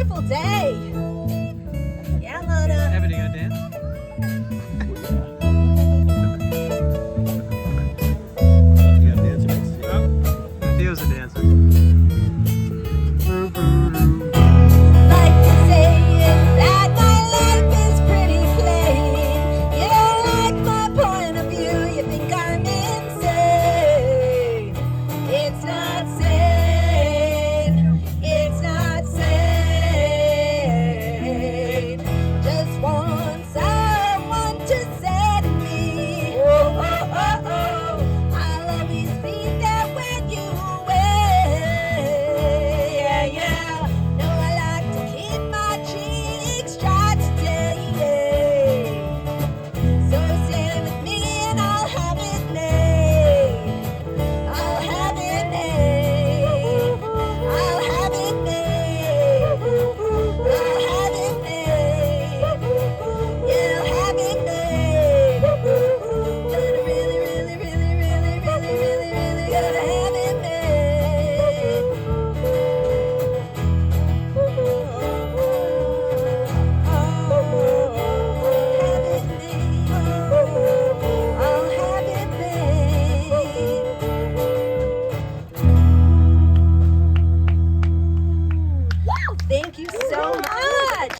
beautiful day. Yeah, Mona. Evan, you gonna dance? You gotta dance next. Oh, Theo's a dancer. Like to say that my life is pretty plain. You don't like my point of view. You think I'm insane. It's not sane. It's not sane. Just want someone to say to me, oh, oh, oh, oh, I'll always be there when you wait. Yeah, yeah. No, I like to keep my cheeks dry today. So stay with me and I'll have it made. I'll have it made. I'll have it made. I'll have it made. Yeah, I'll have it made. Gonna really, really, really, really, really, really, really gonna have it made. I'll have it made. Woo! Thank you so much.